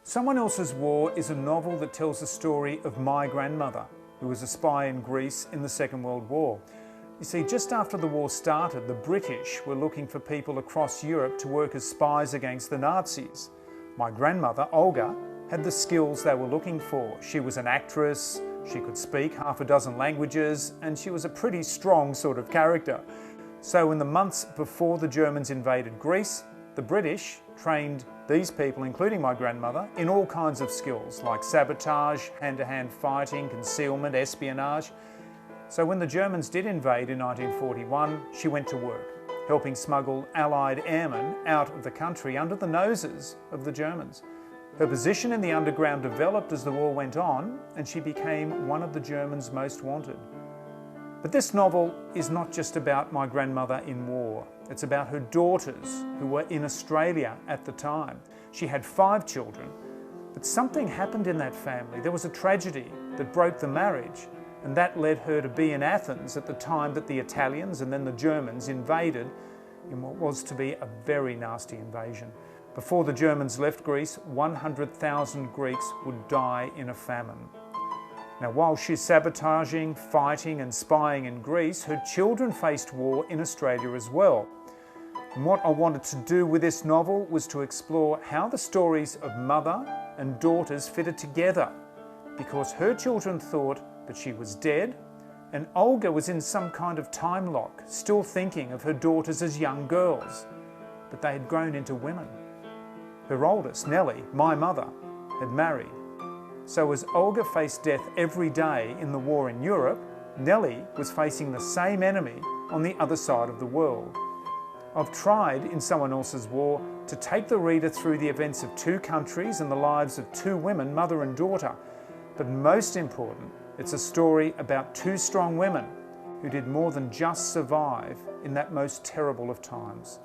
Someone Else's War is a novel that tells the story of my grandmother, who was a spy in Greece in the Second World War. You see, just after the war started, the British were looking for people across Europe to work as spies against the Nazis. My grandmother, Olga, had the skills they were looking for. She was an actress, she could speak half a dozen languages, and she was a pretty strong sort of character. So in the months before the Germans invaded Greece, the British trained these people, including my grandmother, in all kinds of skills like sabotage, hand-to-hand fighting, concealment, espionage. So when the Germans did invade in 1941, she went to work, helping smuggle Allied airmen out of the country under the noses of the Germans. Her position in the underground developed as the war went on, and she became one of the Germans' most wanted. But this novel is not just about my grandmother in war. It's about her daughters who were in Australia at the time. She had 5 children, but something happened in that family. There was a tragedy that broke the marriage, and that led her to be in Athens at the time that the Italians and then the Germans invaded in what was to be a very nasty invasion. Before the Germans left Greece, 100,000 Greeks would die in a famine. Now, while she's sabotaging, fighting and spying in Greece, her children faced war in Australia as well. And what I wanted to do with this novel was to explore how the stories of mother and daughters fitted together, because her children thought that she was dead, and Olga was in some kind of time lock, still thinking of her daughters as young girls, but they had grown into women. Her oldest, Nellie, my mother, had married. So as Olga faced death every day in the war in Europe, Nellie was facing the same enemy on the other side of the world. I've tried in Someone Else's War to take the reader through the events of 2 countries and the lives of 2 women, mother and daughter. But most important, it's a story about 2 strong women who did more than just survive in that most terrible of times.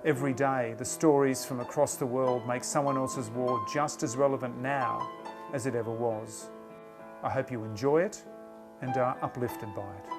Every day, the stories from across the world make Someone Else's War just as relevant now as it ever was. I hope you enjoy it and are uplifted by it.